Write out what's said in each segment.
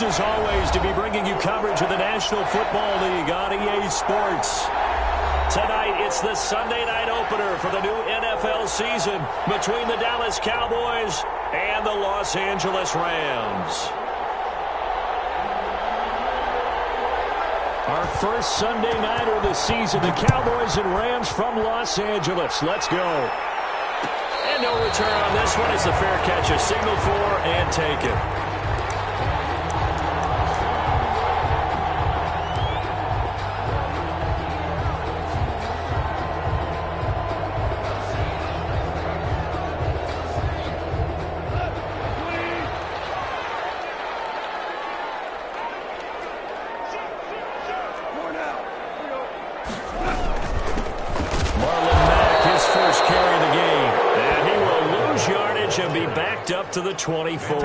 pleased as always to be bringing you coverage of the National Football League on EA Sports. Tonight, it's the Sunday night opener for the new NFL season between the Dallas Cowboys and the Los Angeles Rams. Our first Sunday nighter of the season, the Cowboys and Rams from Los Angeles. Let's go. And no return on this one. It's a fair catch, a signal for, and taken. Up to the 24.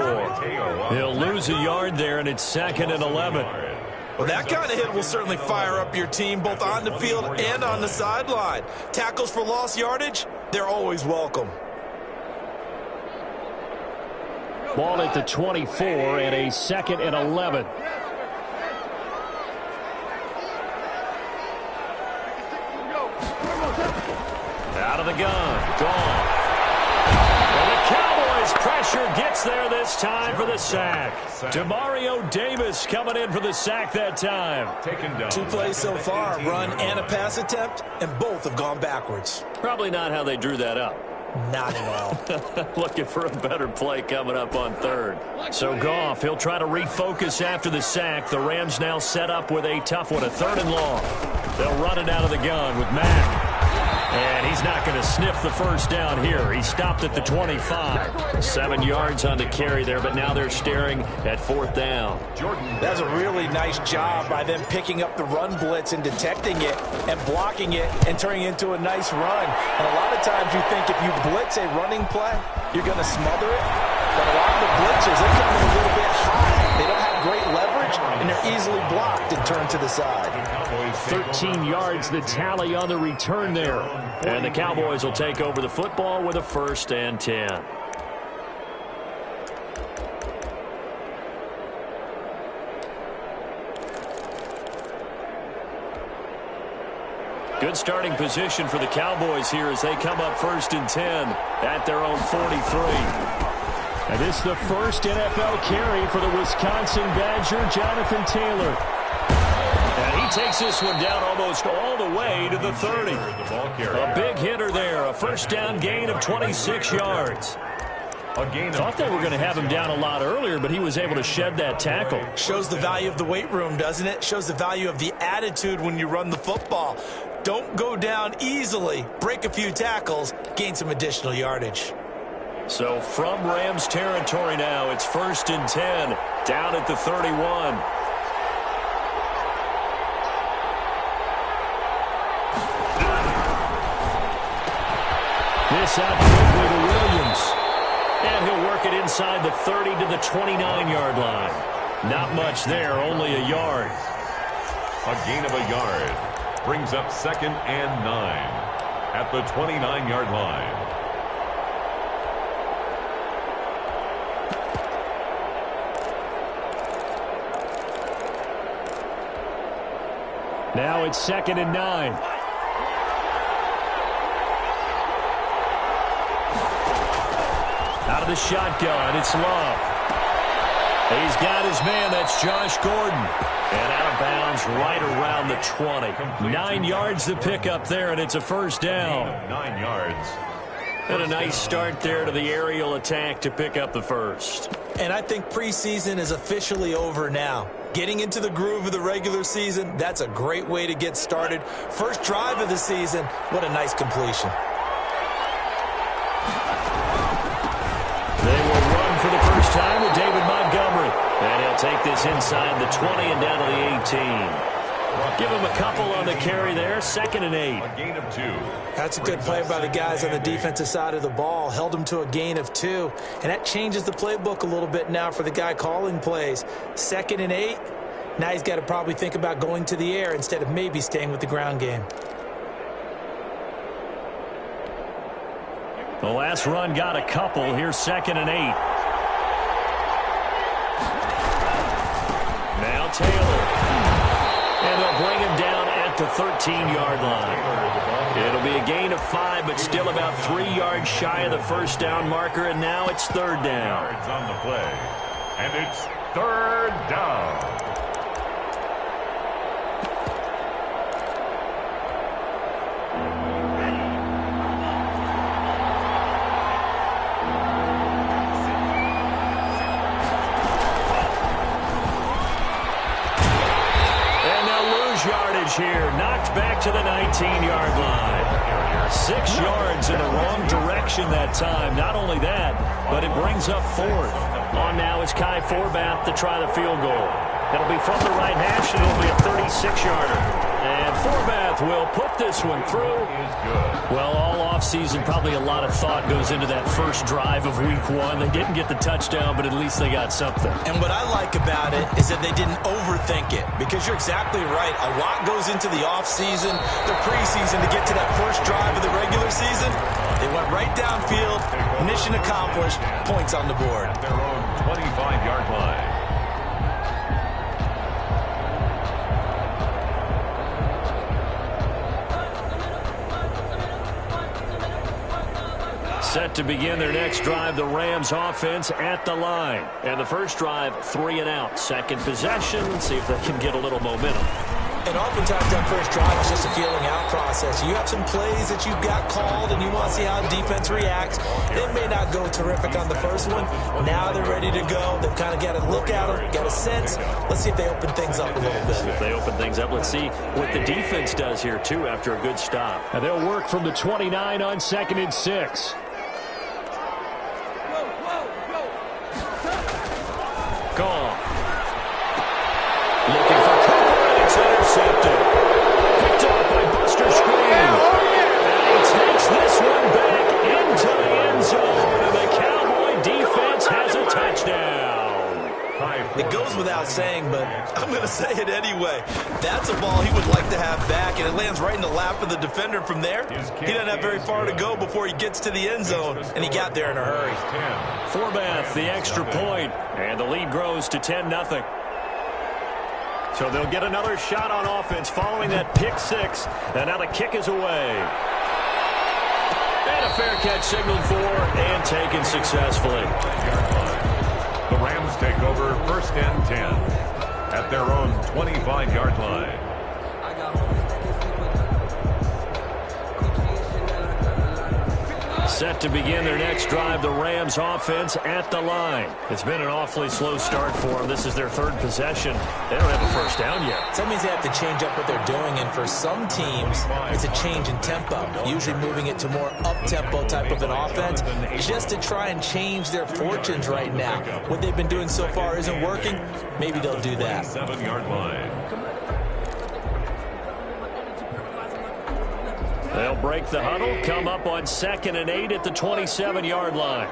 He'll lose a yard there, and it's 2nd and 11. Well, that kind of hit will certainly fire up your team, both on the field and on the sideline. Tackles for lost yardage, they're always welcome. Ball at the 24 and a 2nd and 11. Out of the gun. Gone. Pressure gets there this time for the sack. Demario Davis coming in for the sack that time. 2 plays so far, run and a pass attempt, and both have gone backwards. Probably not how they drew that up. Not at all. Looking for a better play coming up on 3rd. So Goff, he'll try to refocus after the sack. The Rams now set up with a tough one, a 3rd and long. They'll run it out of the gun with Mack. And he's not going to sniff the first down here. He stopped at the 25. 7 yards on the carry there, but now they're staring at 4th down. That's a really nice job by them picking up the run blitz and detecting it and blocking it and turning it into a nice run. And a lot of times you think if you blitz a running play, you're going to smother it. But a lot of the blitzers, they come in a little bit high. They don't have great leverage, and they're easily blocked and turned to the side. 13 yards the tally on the return there. And the Cowboys will take over the football with a 1st and 10. Good starting position for the Cowboys here as they come up 1st and 10 at their own 43. And this is the first NFL carry for the Wisconsin Badger, Jonathan Taylor. And he takes this one down almost all the way to the 30. A big hitter there, a 1st down gain of 26 yards. Thought they were going to have him down a lot earlier, but he was able to shed that tackle. Shows the value of the weight room, doesn't it? Shows the value of the attitude when you run the football. Don't go down easily. Break a few tackles, gain some additional yardage. So from Rams territory now, it's 1st and 10, down at the 31. This out quickly to Williams. And he'll work it inside the 30 to the 29-yard line. Not much there, only a yard. A gain of a yard brings up 2nd and 9 at the 29-yard line. Now it's 2nd and 9. Out of the shotgun, it's Love. He's got his man, that's Josh Gordon. And out of bounds right around the 20. 9 yards to pick up there, and it's a 1st down. 9 yards. And a nice start there to the aerial attack to pick up the 1st. And I think preseason is officially over now. Getting into the groove of the regular season, that's a great way to get started. First drive of the season, what a nice completion. They will run for the first time with David Montgomery. And he'll take this inside the 20 and down to the 18. Give him a couple on the carry there. 2nd and 8. A gain of 2. That's a good play by the guys on the defensive side of the ball. Held him to a gain of 2. And that changes the playbook a little bit now for the guy calling plays. 2nd and 8. Now he's got to probably think about going to the air instead of maybe staying with the ground game. The last run got a couple. Here's 2nd and 8. Taylor. And they'll bring him down at the 13-yard line. It'll be a gain of 5, but still about 3 yards shy of the first down marker, and now it's third down. Yards on the play, and it's third down. Here, knocked back to the 19-yard line. 6 yards in the wrong direction that time. Not only that, but it brings up fourth. On now is Kai Forbath to try the field goal. It'll be from the right hash, and it'll be a 36-yarder. And Forbath will put this one through. Well, all offseason, probably a lot of thought goes into that first drive of week 1. They didn't get the touchdown, but at least they got something. And what I like about it is that they didn't overthink it, because you're exactly right. A lot goes into the offseason, the preseason, to get to that first drive of the regular season. They went right downfield, mission accomplished, points on the board. At their own 25-yard line. Set to begin their next drive, the Rams offense at the line. And the first drive, 3 and out. Second possession, see if they can get a little momentum. And oftentimes that first drive is just a feeling out process. You have some plays that you've got called and you want to see how the defense reacts. They may not go terrific on the first one. Now they're ready to go. They've kind of got a look at them, got a sense. Let's see if they open things up a little bit. If they open things up, let's see what the defense does here, too, after a good stop. And they'll work from the 29 on 2nd and 6. Gone. Looking for cover, and it's intercepted. Picked up by Buster Screen. And he takes this one back into the end zone, and the Cowboy defense has a touchdown. It goes without saying, but I'm going to say it anyway. That's a ball he would like to have back, and it lands right in the lap of the defender from there. He doesn't have very far to go before he gets to the end zone, and he got there in a hurry. Forbath, the extra point, and the lead grows to 10-0. So they'll get another shot on offense following that pick 6, and now the kick is away. And a fair catch signaled for and taken successfully. The Rams take over 1st and 10 at their own 25-yard line. Set to begin their next drive, the Rams offense at the line. It's been an awfully slow start for them. This is their 3rd possession. They don't have a first down yet. So that means they have to change up what they're doing, and for some teams, it's a change in tempo, usually moving it to more up-tempo type of an offense, just to try and change their fortunes right now. What they've been doing so far isn't working. Maybe they'll do that. 7-yard line. They'll break the huddle, come up on 2nd and 8 at the 27-yard line.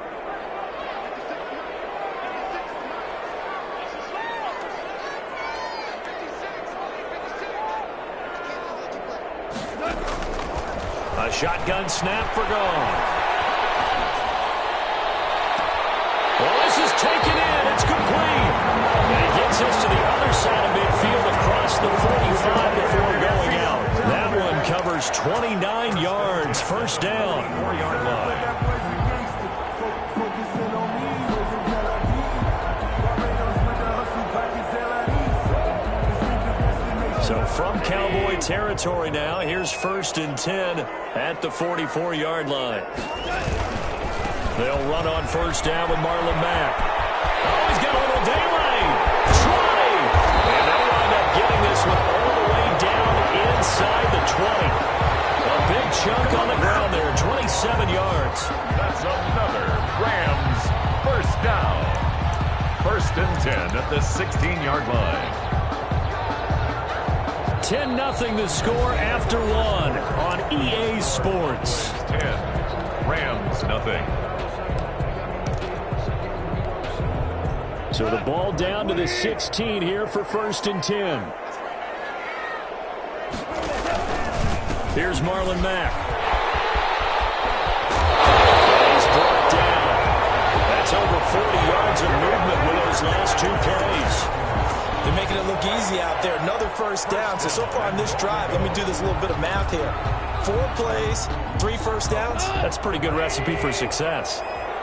A shotgun snap for Gone. Well, this is taken in. It's complete. And it gets us to the other side of midfield across the 45 before going out. That one covers 29 yards. First down. 4-yard line. So from Cowboy territory now, here's 1st and 10 at the 44-yard line. They'll run on first down with Marlon Mack. Oh, he's got a little daylight. Trotting. And they'll wind up getting this one all the way down inside the 20. A big chunk on the ground there, 27 yards. That's another Rams first down. 1st and 10 at the 16-yard line. 10-0 the score after 1 on EA Sports. 10, Rams nothing. So the ball down to the 16 here for 1st and 10. Here's Marlon Mack. He's brought down. That's over 40 yards of movement with those last 2 carries. They're making it look easy out there. Another first down. So far on this drive, let me do this little bit of math here. 4 plays, 3 first downs. That's a pretty good recipe for success.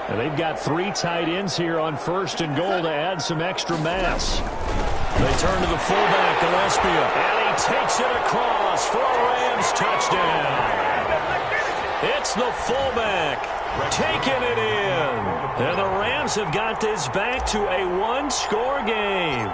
And they've got 3 tight ends here on 1st and goal to add some extra mass. They turn to the fullback, Gillespie, and he takes it across for a Rams touchdown. It's the fullback taking it in. And the Rams have got this back to a 1-score game.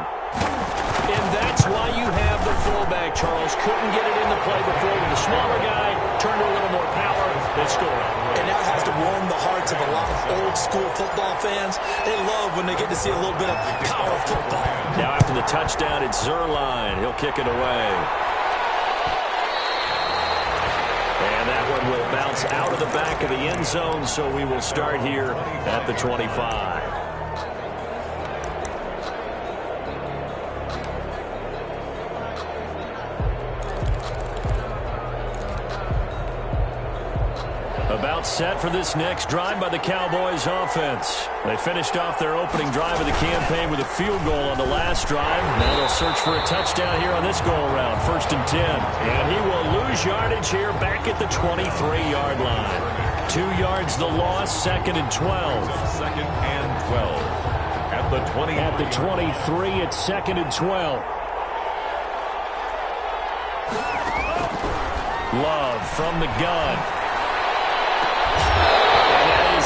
And that's why you have the fullback, Charles. Couldn't get it into play before with the smaller guy. Turned to a little more power. They score. And that has to warm the hearts of a lot of old-school football fans. They love when they get to see a little bit of power football. Now after the touchdown, it's Zerline. He'll kick it away. And that one will bounce out of the back of the end zone, so we will start here at the 25. About set for this next drive by the Cowboys offense. They finished off their opening drive of the campaign with a field goal on the last drive. Now they'll search for a touchdown here on this go-around, 1st and 10. And he will lose yardage here back at the 23-yard line. 2 yards the loss, 2nd and 12. 2nd and 12. At the 20. At the 23, it's 2nd and 12. Love from the gun.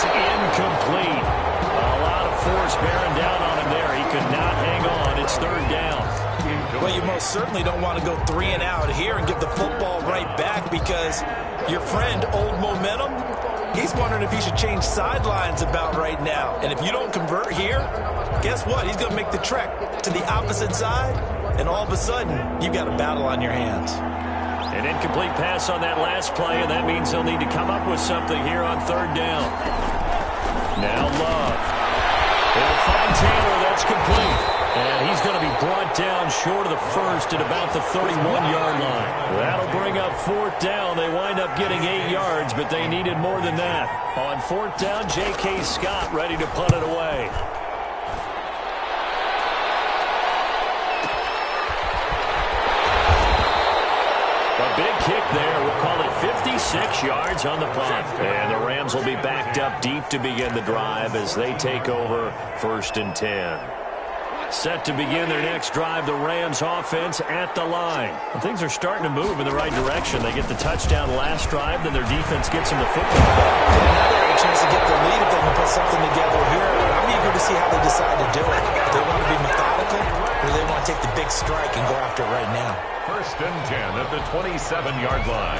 Incomplete. A lot of force bearing down on him there. He could not hang on. It's 3rd down. Well, you most certainly don't want to go 3 and out here and give the football right back because your friend, Old Momentum, he's wondering if he should change sidelines about right now. And if you don't convert here, guess what? He's going to make the trek to the opposite side, and all of a sudden, you've got a battle on your hands. An incomplete pass on that last play, and that means they'll need to come up with something here on 3rd down. Now Love. They'll find Taylor. That's complete. And he's going to be brought down short of the 1st at about the 31-yard line. That'll bring up 4th down. They wind up getting 8 yards, but they needed more than that. On 4th down, J.K. Scott ready to punt it away. Big kick there. We'll call it 56 yards on the punt. And the Rams will be backed up deep to begin the drive as they take over 1st and 10. Set to begin their next drive, the Rams offense at the line. And things are starting to move in the right direction. They get the touchdown last drive, then their defense gets them the football. And now they have a chance to get the lead if they can put something together here. I'm eager to see how they decide to do it. Do they want to be methodical, or do they want to take the big strike and go after it right now? 1st and 10 at the 27-yard line.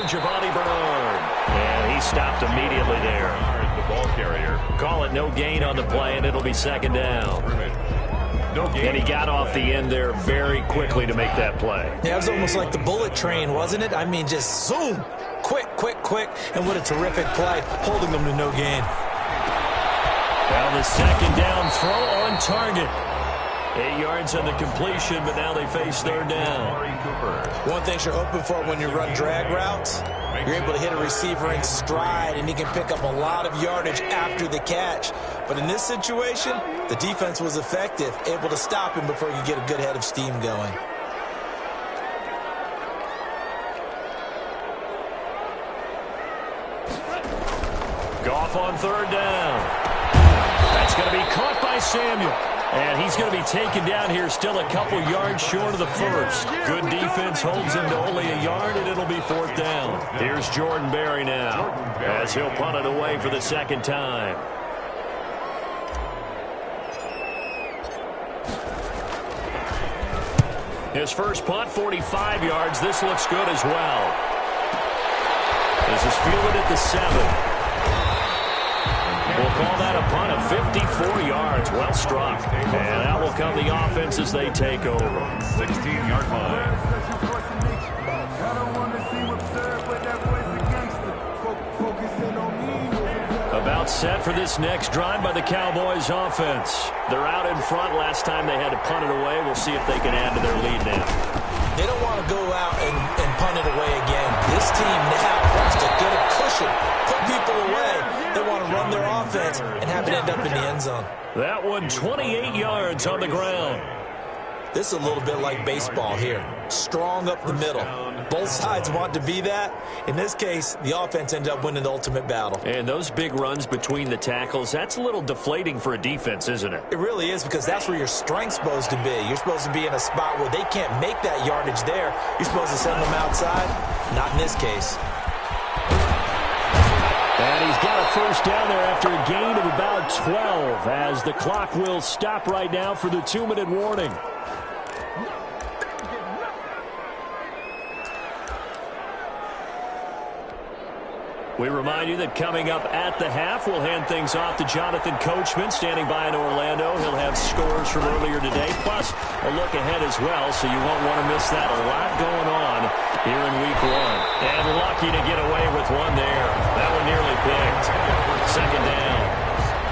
Giovanni Bernard. And he stopped immediately there. The ball carrier. Call it no gain on the play, and it'll be 2nd down. No gain. And he got off the end there very quickly to make that play. Yeah, it was almost like the bullet train, wasn't it? I mean, just zoom. Quick, quick, quick. And what a terrific play, holding them to no gain. Now the 2nd down throw on target. 8 yards on the completion, but now they face 3rd down. One thing you're hoping for when you run drag routes, you're able to hit a receiver in stride, and he can pick up a lot of yardage after the catch. But in this situation, the defense was effective, able to stop him before he could get a good head of steam going. Goff on 3rd down. That's going to be caught by Samuel. And he's going to be taken down here still a couple yards short of the 1st. Good defense holds him to only a yard, and it'll be 4th down. Here's Jordan Berry now as he'll punt it away for the 2nd time. His first punt, 45 yards. This looks good as well. This is fielded at the 7. We'll call that a punt of 54 yards. Well struck. And out will come the offense as they take over. 16-yard line. About Timeout set for this next drive by the Cowboys offense. They're out in front. Last time they had to punt it away. We'll see if they can add to their lead now. They don't want to go out and punt it away again. This team now wants to get a cushion, put people away. They want to run their offense and have it end up in the end zone. That one 28 yards on the ground. This is a little bit like baseball here. Strong up the middle. Both sides want to be that. In this case, the offense ended up winning the ultimate battle. And those big runs between the tackles, that's a little deflating for a defense, isn't it? It really is, because that's where your strength's supposed to be. You're supposed to be in a spot where they can't make that yardage there. You're supposed to send them outside. Not in this case. And he's got a first down there after a gain of about 12, as the clock will stop right now for the 2-minute warning. We remind you that coming up at the half, we'll hand things off to Jonathan Coachman, standing by in Orlando. He'll have scores from earlier today, plus a look ahead as well, so you won't want to miss that. A lot going on here in Week 1. And lucky to get away with one there. That one nearly picked. Second down.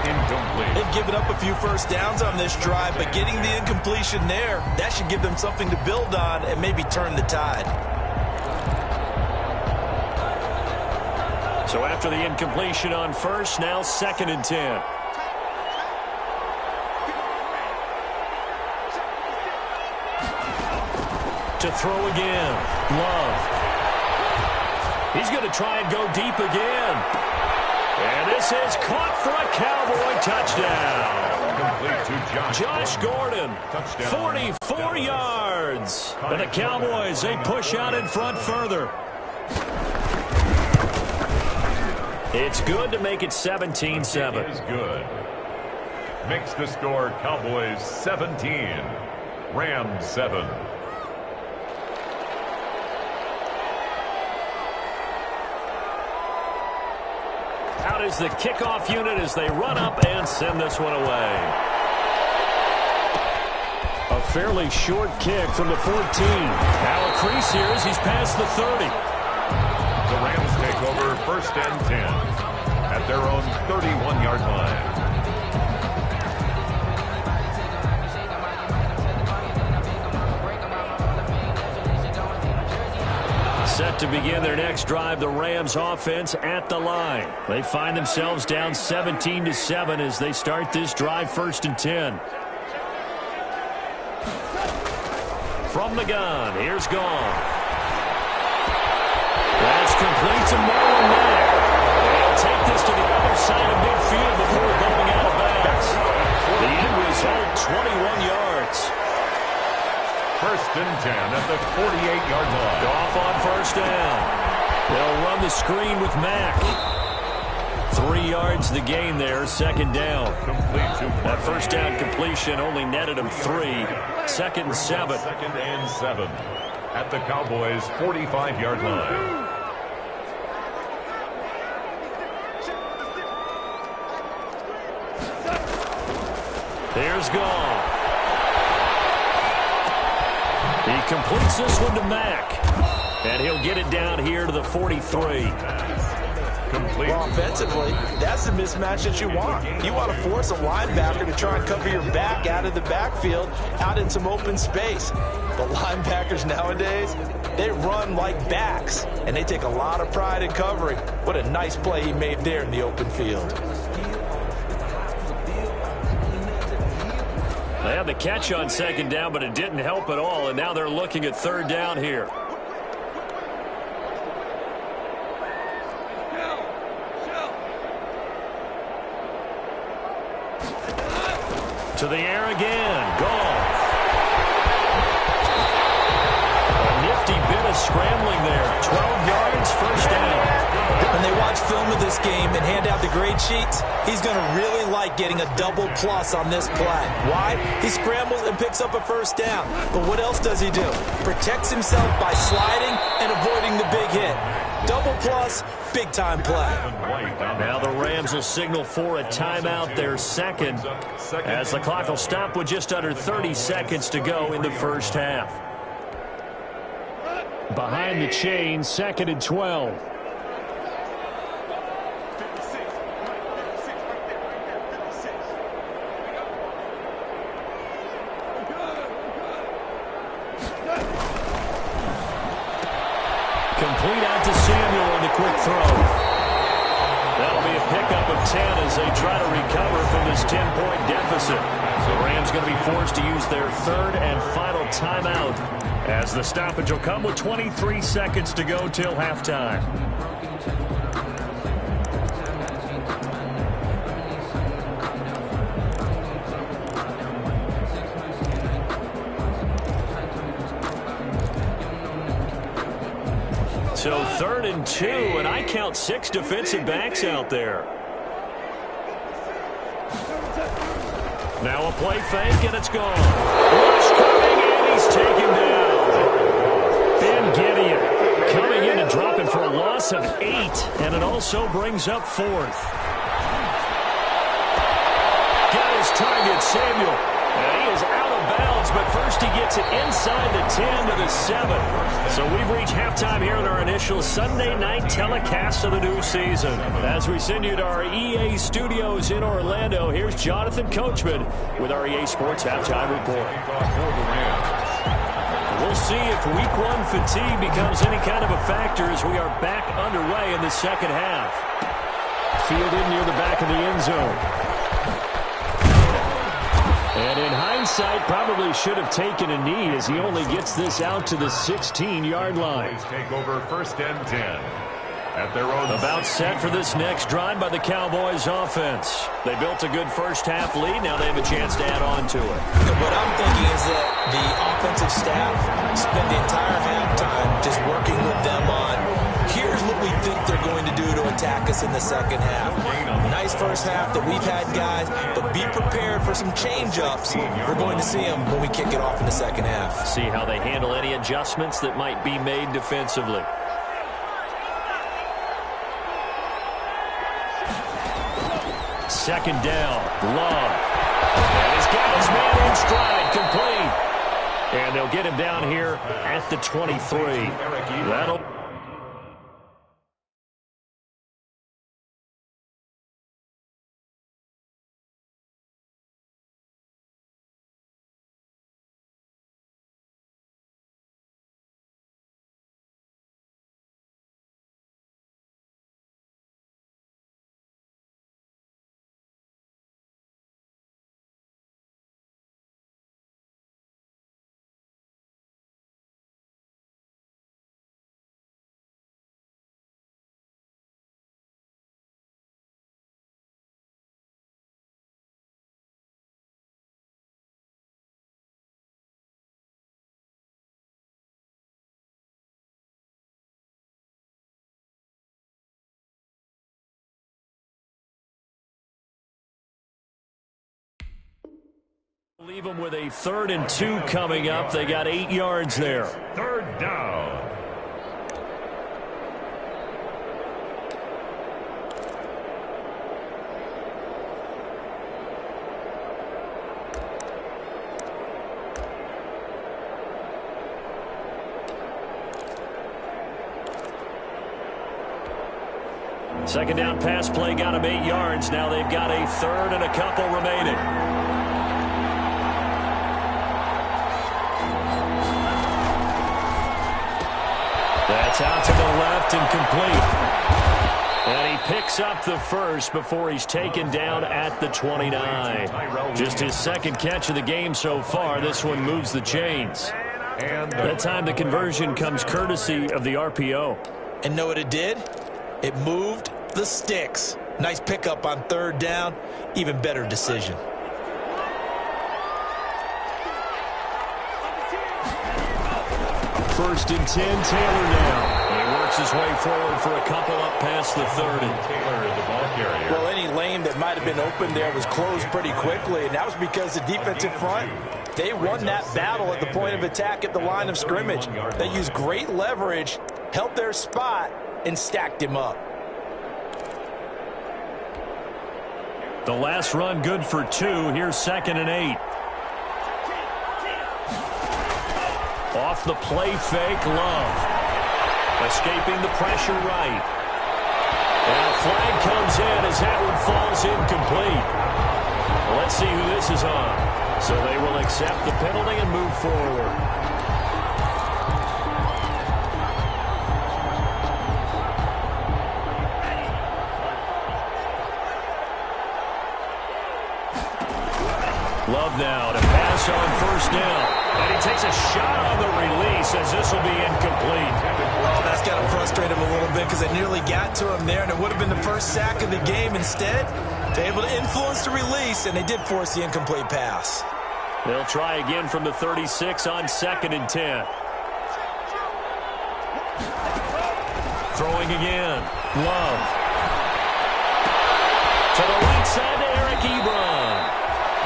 Incomplete. They've given up a few first downs on this drive, but getting the incompletion there, that should give them something to build on and maybe turn the tide. So after the incompletion on first, now 2nd and 10. To throw again. Love. He's going to try and go deep again. And this is caught for a Cowboy touchdown. Complete to Josh Gordon. Touchdown. 44 yards. And the Cowboys, they push out in front further. It's good to make it 17-7. It is good. Makes the score Cowboys 17, Rams 7. Out is the kickoff unit as they run up and send this one away. A fairly short kick from the 14. Now a crease here as he's past the 30. The Rams take over 1st and 10 at their own 31-yard line. Set to begin their next drive, the Rams offense at the line. They find themselves down 17-7 as they start this drive 1st and 10. From the gun, here's Goff. That's complete to Marlon Mack. They'll take this to the other side of midfield before going out of bounds. The end result, 21 yards. 1st and 10 at the 48-yard line. Goff on 1st down. They'll run the screen with Mack. 3 yards the gain there, 2nd down. That 1st down completion only netted him 3. 2nd and 7. 2nd and 7 at the Cowboys' 45-yard line. Here's Goff. He completes this one to Mack. And he'll get it down here to the 43. Complete. Well, offensively, that's the mismatch that you want. You want to force a linebacker to try and cover your back out of the backfield, out in some open space. The linebackers nowadays, they run like backs, and they take a lot of pride in covering. What a nice play he made there in the open field. They had the catch on 2nd down, but it didn't help at all, and now they're looking at 3rd down here. To the air again. Goff. A nifty bit of scrambling there. 12 yards, 1st down. When they watch film of this game and hand out the grade sheets, he's going to really like getting a double plus on this play. Why? He scrambles and picks up a 1st down. But what else does he do? Protects himself by sliding and avoiding the big hit. Double plus, big time play. Now the Rams will signal for a timeout, their 2nd, as the clock will stop with just under 30 seconds to go in the 1st half. Behind the chain, 2nd and 12. quick throw. That'll be a pickup of 10 as they try to recover from this 10-point deficit. So the Rams going to be forced to use their third and final timeout as the stoppage will come with 23 seconds to go till halftime. So 3rd and 2, and I count 6 defensive backs out there. Now a play fake, and it's gone. Rush coming, and he's taken down. Ben Gideon coming in and dropping for a loss of 8, and it also brings up 4th. Got his target, Samuel. And he is out of bounds, but first he gets it inside the 10 to the 7. So we've reached halftime here in our initial Sunday night telecast of the new season. As we send you to our EA studios in Orlando, here's Jonathan Coachman with our EA Sports Halftime Report. We'll see if Week 1 fatigue becomes any kind of a factor as we are back underway in the second half. Fielded near the back of the end zone. And in hindsight, probably should have taken a knee as he only gets this out to the 16-yard line. Take over 1st and 10 at their own. About set for this next drive by the Cowboys offense. They built a good first-half lead. Now they have a chance to add on to it. What I'm thinking is that the offensive staff spent the entire halftime just working with them on, here's what we think they're going to do to attack us in the second half. Nice first half that we've had, guys, but be prepared for some change-ups. We're going to see them when we kick it off in the second half. See how they handle any adjustments that might be made defensively. Second down, Love. And he's got his man in stride, complete. And they'll get him down here at the 23. That'll... Leave them with a 3rd and 2 coming up. They got 8 yards there. 3rd down. Second down pass play got them 8 yards. Now they've got a 3rd and a couple remaining. That's out to the left and complete. And he picks up the first before he's taken down at the 29. Just his second catch of the game so far. This one moves the chains. That time the conversion comes courtesy of the RPO. And know what it did? It moved the sticks. Nice pickup on 3rd down. Even better decision. First and 10, Taylor now. And he works his way forward for a couple up past the 30. Taylor is the ball carrier. Well, any lane that might have been open there was closed pretty quickly, and that was because the defensive front, they won that battle at the point of attack at the line of scrimmage. They used great leverage, held their spot, and stacked him up. The last run good for 2. Here's 2nd and 8. Off the play fake, Love. Escaping the pressure right. And a flag comes in as that one falls incomplete. Well, let's see who this is on. So they will accept the penalty and move forward. now to pass on first down. And he takes a shot on the release as this will be incomplete. Oh, that's got to frustrate him a little bit because it nearly got to him there, and it would have been the first sack of the game. Instead, they're able to influence the release, and they did force the incomplete pass. They'll try again from the 36 on 2nd and 10. Throwing again. Love. To the right side to Eric Ebron.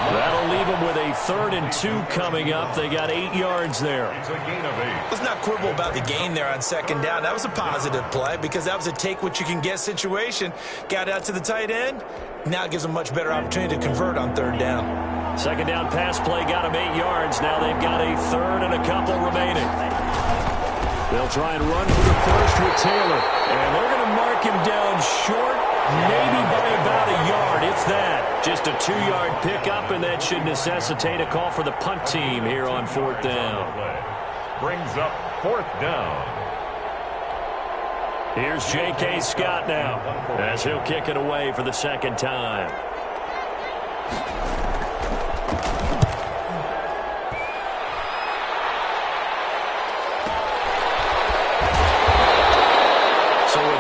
That'll leave them with a 3rd and 2 coming up. They got 8 yards there. It's a gain of 8. Let's not quibble about the gain there on 2nd down. That was a positive play because that was a take-what-you-can-get situation. Got out to the tight end. Now it gives them a much better opportunity to convert on 3rd down. 2nd down pass play got them 8 yards. Now they've got a 3rd and a couple remaining. They'll try and run for the first with Taylor. And they're going to mark him down short, maybe by about a yard, if that. Just a 2-yard pickup, and that should necessitate a call for the punt team here on 4th down. Brings up 4th down. Here's J.K. Scott now as he'll kick it away for the 2nd time.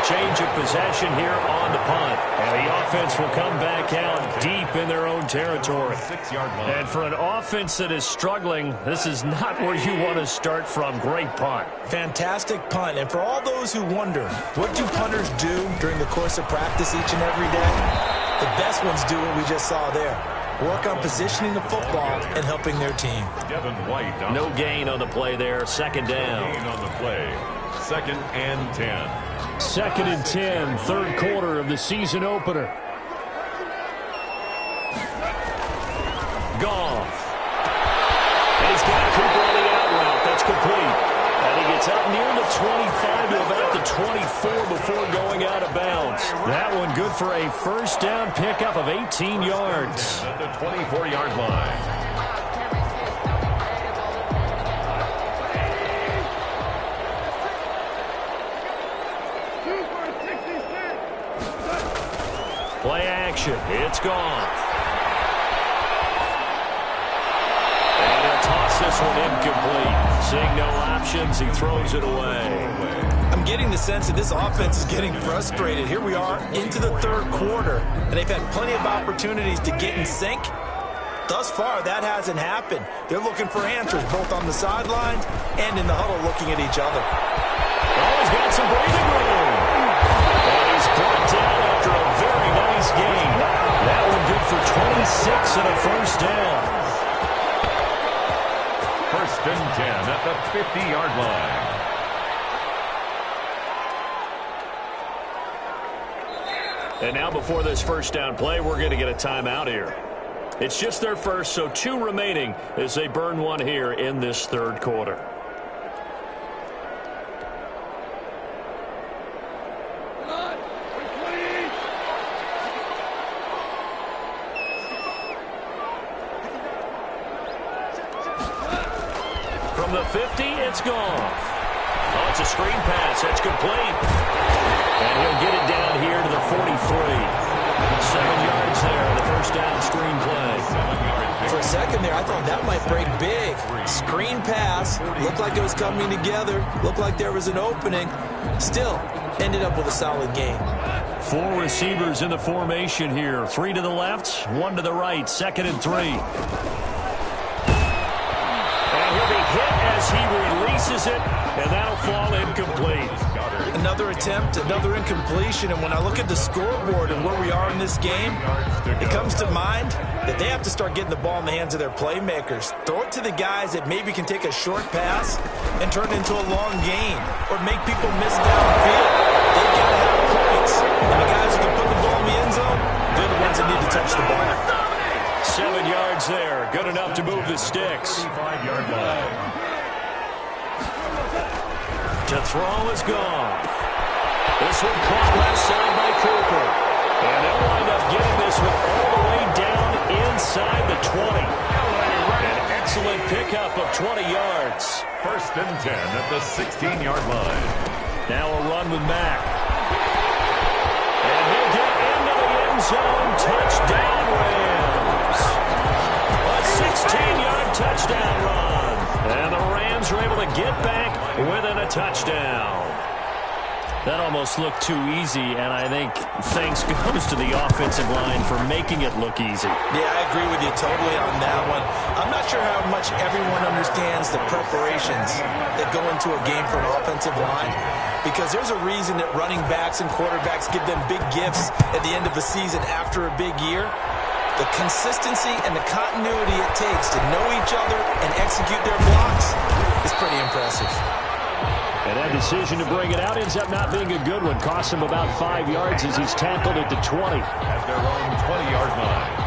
Change of possession here on the punt. And the offense will come back out deep in their own territory. 6-yard line. And for an offense that is struggling, this is not where you want to start from. Great punt. Fantastic punt. And for all those who wonder, what do punters do during the course of practice each and every day? The best ones do what we just saw there. Work on positioning the football and helping their team. Devin White. No gain on the play there. 2nd down. Gain on the play. 2nd and 10. 2nd and 10, 3rd quarter of the season opener. Goff. And he's got Cooper on the out route. That's complete. And he gets up near the 25 to about the 24 before going out of bounds. That one good for a 1st down pickup of 18 yards. At the 24-yard line. Play action. It's Goff. And he'll toss this one incomplete. Seeing no options, he throws it away. I'm getting the sense that this offense is getting frustrated. Here we are into the 3rd quarter, and they've had plenty of opportunities to get in sync. Thus far, that hasn't happened. They're looking for answers both on the sidelines and in the huddle looking at each other. Oh, he's got some breathing room. And he's brought down after a very nice gain. That one good for 26 and a 1st down. 1st and 10 at the 50-yard line. And now before this 1st down play, we're going to get a timeout here. It's just their first, so 2 remaining as they burn one here in this 3rd quarter. From the 50, it's Goff. Oh, it's a screen pass. That's complete. And he'll get it down here to the 43. 7 yards there, the 1st down screen play. For a second there, I thought that might break big. Screen pass. Looked like it was coming together. Looked like there was an opening. Still, ended up with a solid game. 4 receivers in the formation here. 3 to the left, 1 to the right. 2nd and 3. And he'll be hit as he releases it, and that'll fall incomplete. Another attempt, another incompletion, and when I look at the scoreboard and where we are in this game, it comes to mind that they have to start getting the ball in the hands of their playmakers. Throw it to the guys that maybe can take a short pass and turn it into a long gain or make people miss downfield. They've got to have points, and the guys who can put the ball in the end zone, they're the ones that need to touch the ball. 7 yards there, good enough to move the sticks. 5-yard line. To throw is gone. This one caught left side by Cooper. And they'll wind up getting this one all the way down inside the 20. An excellent pickup of 20 yards. 1st and 10 at the 16-yard line. Now a run with Mack. And he'll get into the end zone. Touchdown Rams. A 16 get back within a touchdown. That almost looked too easy, and I think thanks goes to the offensive line for making it look easy. Yeah, I agree with you totally on that one. I'm not sure how much everyone understands the preparations that go into a game for an offensive line, because there's a reason that running backs and quarterbacks give them big gifts at the end of the season after a big year. The consistency and the continuity it takes to know each other and execute their blocks is pretty impressive. And that decision to bring it out ends up not being a good one. Costs him about 5 yards as he's tackled at the 20. At their own 20-yard line.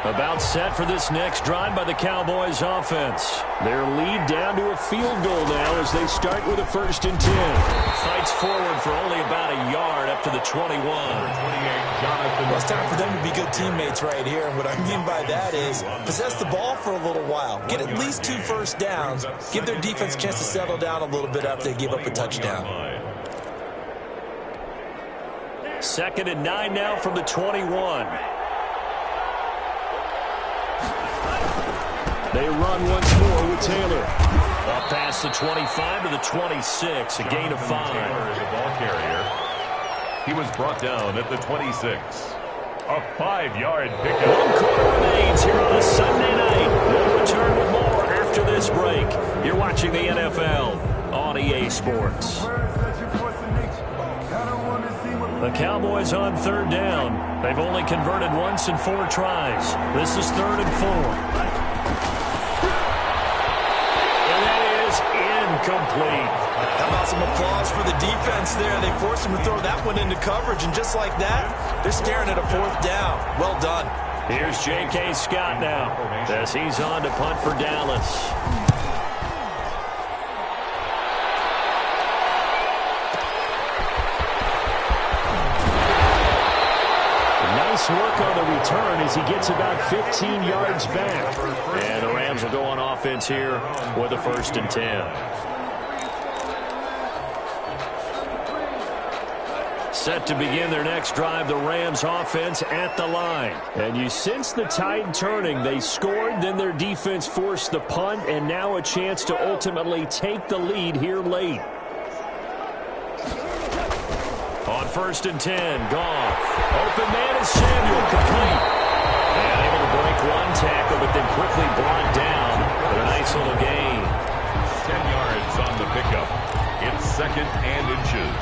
About set for this next drive by the Cowboys offense. Their lead down to a field goal now as they start with a 1st and 10. Fights forward for only about a yard up to the 21. Well, it's time for them to be good teammates right here. And what I mean by that is possess the ball for a little while. Get at least 2 first downs. Give their defense a chance to settle down a little bit after they give up a touchdown. 2nd and 9 now from the 21. They run once more with Taylor. Up past the 25 to the 26, a gain of 5. The ball carrier. He was brought down at the 26. A 5-yard pickup. 1 quarter remains here on a Sunday night. We'll return with more after this break. You're watching the NFL on EA Sports. The Cowboys on 3rd down. They've only converted once in 4 tries. This is 3rd and 4. Complete. How about some applause for the defense there? They forced him to throw that one into coverage, and just like that, they're staring at a 4th down. Well done. Here's J.K. Scott now as he's on to punt for Dallas. Nice work on the return as he gets about 15 yards back. And the Rams will go on offense here with a 1st and 10. Set to begin their next drive, the Rams offense at the line. And you sense the tide turning. They scored, then their defense forced the punt, and now a chance to ultimately take the lead here late. On 1st and 10, Goff. Open man is Samuel, complete. And able to break 1 tackle, but then quickly brought down with a nice little gain. 10 yards on the pickup. It's 2nd and inches.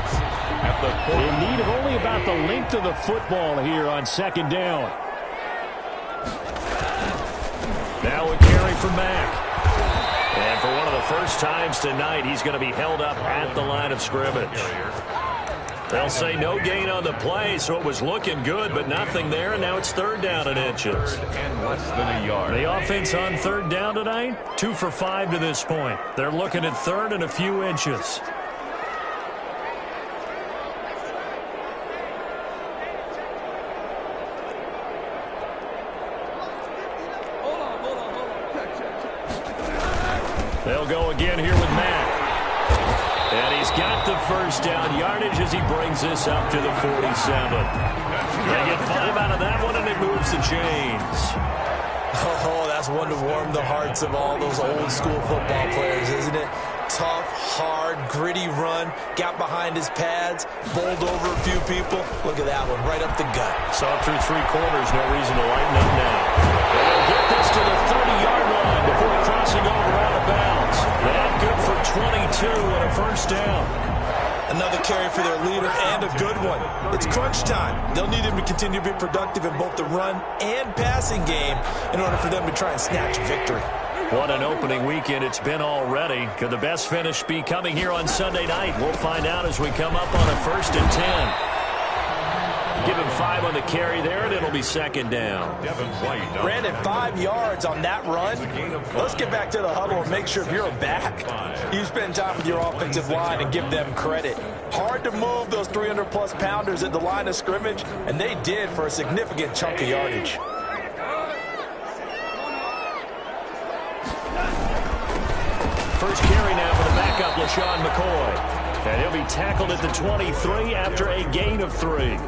At the in need of only about the length of the football here on 2nd down. Now a carry for Mack. And for one of the first times tonight, he's going to be held up at the line of scrimmage. They'll say no gain on the play, so it was looking good, but nothing there, and now it's 3rd down and inches. And less than a yard. The offense on 3rd down tonight, 2 for 5 to this point. They're looking at 3rd and a few inches. They'll go again here with Mack. And he's got the 1st down yardage as he brings this up to the 47. They get 5 out of that one, and it moves the chains. Oh, that's one to warm the hearts of all those old-school football players, isn't it? Tough, hard, gritty run, got behind his pads, bowled over a few people. Look at that one, right up the gut. Saw through 3 quarters, no reason to lighten up now. And they'll get this to the 30-yard line before crossing over out of bounds. That good for 22 and a 1st down. Another carry for their leader and a good one. It's crunch time. They'll need him to continue to be productive in both the run and passing game in order for them to try and snatch a victory. What an opening weekend it's been already. Could the best finish be coming here on Sunday night? We'll find out as we come up on a 1st and 10. Give him 5 on the carry there, and it'll be 2nd down. Brandon, 5 yards on that run. Let's get back to the huddle and make sure if you're back, you spend time with your offensive line and give them credit. Hard to move those 300-plus pounders at the line of scrimmage, and they did for a significant chunk of yardage. First carry now for the backup, LaShawn McCoy. And he'll be tackled at the 23 after a gain of 3.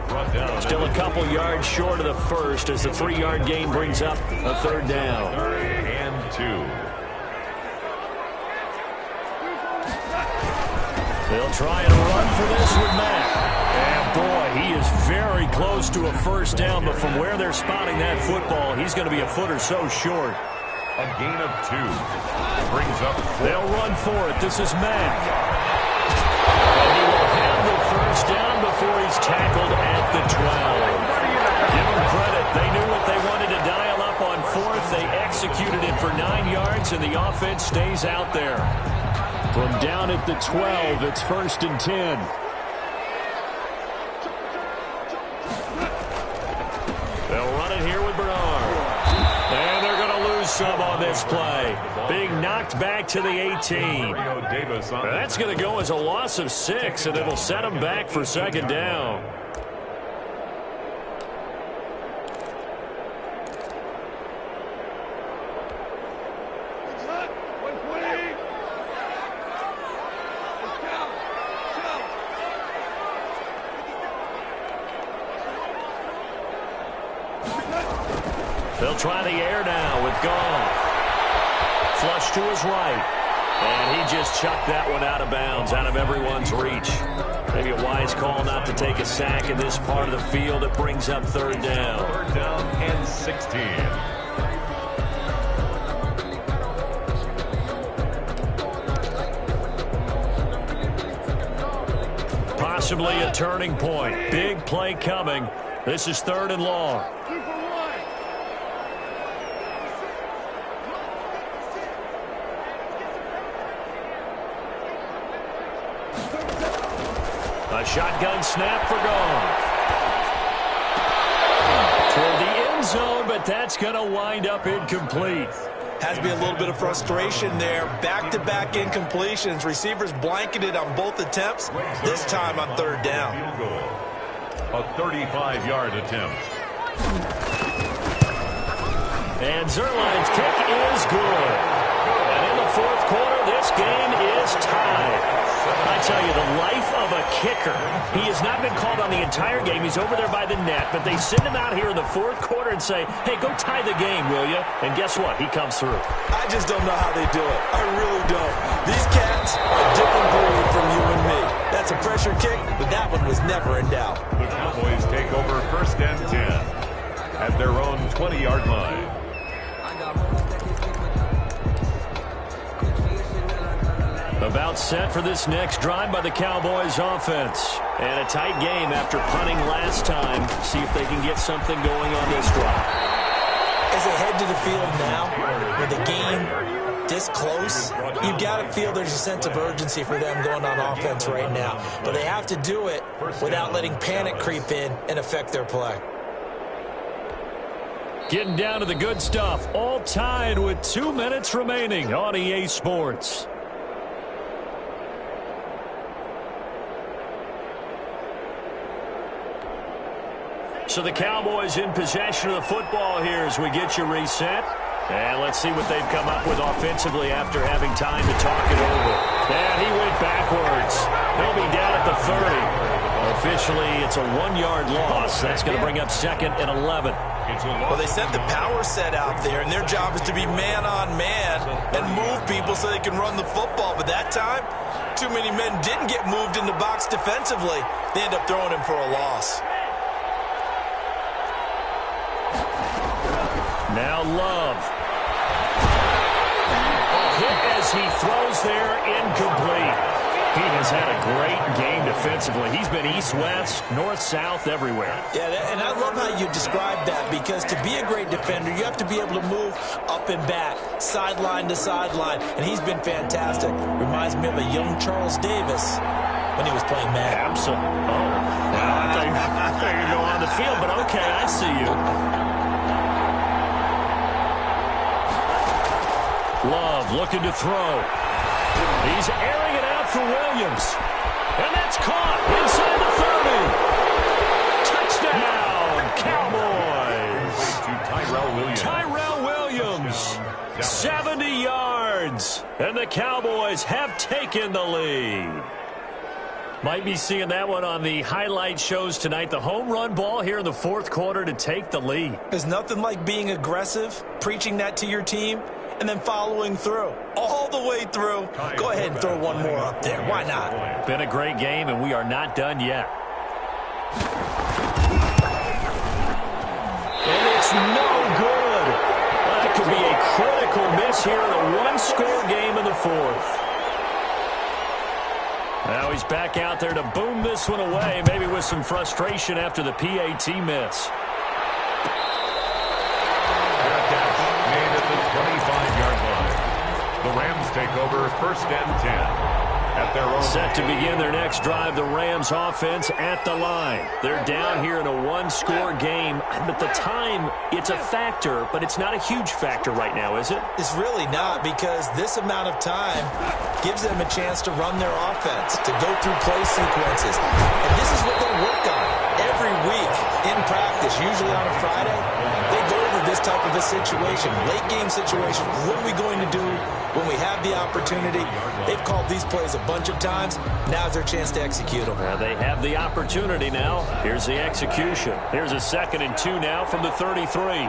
Still a couple yards short of the 1st as the 3-yard gain brings up a 3rd down. 3rd and 2. They'll try and run for this with Matt. And boy, he is very close to a first down, but from where they're spotting that football, he's going to be a foot or so short. A gain of 2. Brings up 4. They'll run for it. This is Matt. And he will have the first down before he's tackled at the 12. Give them credit. They knew what they wanted to dial up on fourth. They executed it for 9 yards, and the offense stays out there. From down at the 12, it's 1st and 10. They'll run it here with Bernard. And they're going to lose some on this play. Being knocked back to the 18. That's going to go as a loss of 6, and it'll set them back for 2nd down. They'll try the air now with Goff. Flush to his right. And he just chucked that one out of bounds, out of everyone's reach. Maybe a wise call not to take a sack in this part of the field. It brings up 3rd down. 3rd down and 16. Possibly a turning point. Big play coming. This is 3rd and long. A shotgun snap for Goff. Toward the end zone, but that's going to wind up incomplete. Has to be a little bit of frustration there. Back-to-back incompletions. Receivers blanketed on both attempts, this time on 3rd down. A 35-yard attempt. And Zerline's kick is good. And in the 4th quarter, this game is tied. I tell you, the life of a kicker. He has not been called on the entire game. He's over there by the net, but they send him out here in the 4th quarter and say, hey, go tie the game, will you? And guess what? He comes through. I just don't know how they do it. I really don't. These cats are a different breed from you and me. That's a pressure kick, but that one was never in doubt. The Cowboys take over 1st and 10 at their own 20-yard line. About set for this next drive by the Cowboys offense. And a tight game after punting last time. See if they can get something going on this drive. As they head to the field now, with the game this close, you've got to feel there's a sense of urgency for them going on offense right now. But they have to do it without letting panic creep in and affect their play. Getting down to the good stuff. All tied with 2 minutes remaining on EA Sports. So the Cowboys in possession of the football here as we get you reset. And let's see what they've come up with offensively after having time to talk it over. And he went backwards. He'll be down at the 30. Officially, it's a 1-yard loss. That's going to bring up 2nd and 11. Well, they sent the power set out there, and their job is to be man-on-man and move people so they can run the football. But that time, too many men didn't get moved in the box defensively. They end up throwing him for a loss. Now Love. A hit as he throws there, incomplete. He has had a great game defensively. He's been east-west, north-south, everywhere. Yeah, and I love how you describe that, because to be a great defender, you have to be able to move up and back, sideline to sideline, and he's been fantastic. Reminds me of a young Charles Davis when he was playing Madden. Absolutely. Oh, well, I thought you were going on the field, but okay, I see you. Love looking to throw. He's airing it out for Williams. And that's caught inside the 30. Touchdown, Cowboys. Tyrell Williams. 70 yards. And the Cowboys have taken the lead. Might be seeing that one on the highlight shows tonight. The home run ball here in the 4th quarter to take the lead. There's nothing like being aggressive, preaching that to your team, and then following through all the way through. Go ahead and throw one more up there. Why not? Been a great game, and we are not done yet. And it's no good. That could be a critical miss here in a one-score game in the fourth. Now he's back out there to boom this one away, maybe with some frustration after the PAT miss. Made at the 25-yard line. The Rams take over 1st and 10. At their own Set to begin their next drive, the Rams offense at the line. They're down here in a one-score game, but the time, it's a factor, but it's not a huge factor right now, is it? It's really not, because this amount of time gives them a chance to run their offense, to go through play sequences. And this is what they work on every week in practice, usually on a Friday. They go over this type of a situation, late game situation. What are we going to do when we have the opportunity? They've called these plays a bunch of times. Now's their chance to execute them. Well, they have the opportunity now. Here's the execution. Here's a 2nd and 2 now from the 33.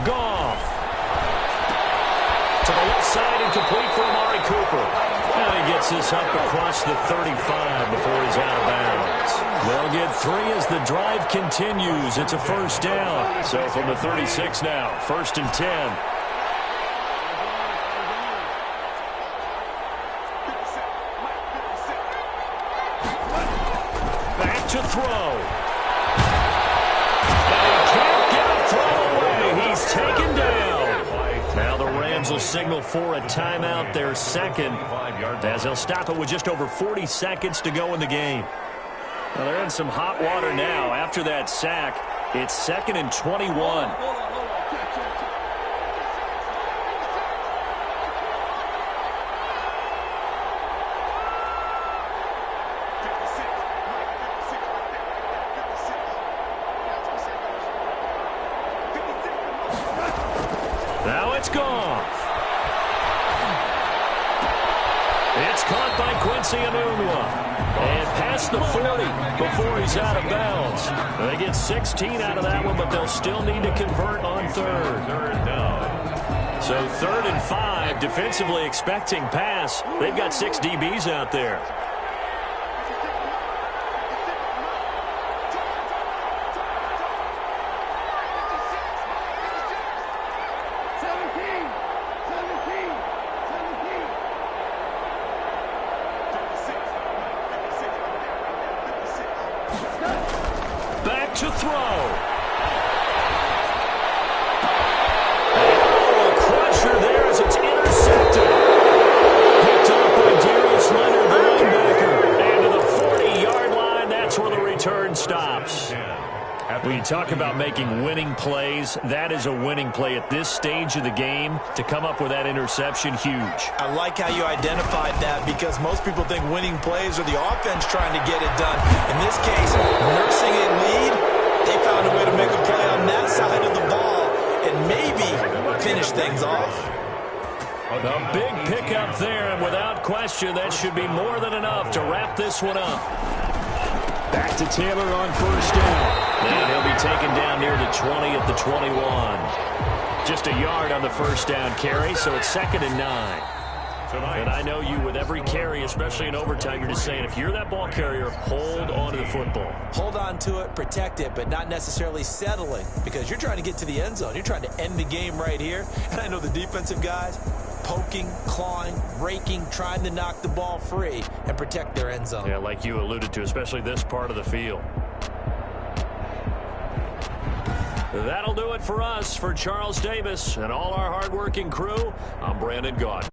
Goff. To the left side and complete for Amari Cooper. Now he gets this up across the 35 before he's out of bounds. They'll get 3 as the drive continues. It's a 1st down. So from the 36 now, 1st and 10. Back to throw. And he can't get a throw away. He's taken down. Now the Rams will signal for a timeout, their 2nd, as they'll stop it with just over 40 seconds to go in the game. Well, they're in some hot water now. After that sack, it's 2nd and 21. Now it's gone. It's caught by Quincy Enunwa. And past the 40 before he's out of bounds. They get 16 out of that one, but they'll still need to convert on 3rd. So 3rd and 5, defensively expecting pass. They've got 6 DBs out there. Back to throw. Oh, a crusher there as it's intercepted. Picked up by Darius Leonard, the linebacker. And to the 40-yard line, that's where the return stops. When you talk about making winning plays, that is a winning play at this stage of the game. To come up with that interception, huge. I like how you identified that, because most people think winning plays are the offense trying to get it done. In this case, nursing a lead, they found a way to make a play on that side of the ball and maybe finish things off. A big pickup there, and without question, that should be more than enough to wrap this one up. Back to Taylor on 1st down. And he'll be taken down near the 20 at the 21. Just a yard on the 1st down carry, so it's 2nd and 9. And I know you, with every carry, especially in overtime, you're just saying, if you're that ball carrier, hold on to the football. Hold on to it, protect it, but not necessarily settling, because you're trying to get to the end zone. You're trying to end the game right here. And I know the defensive guys, poking, clawing, raking, trying to knock the ball free and protect their end zone. Yeah, like you alluded to, especially this part of the field. That'll do it for us. For Charles Davis and all our hardworking crew, I'm Brandon Gaudin.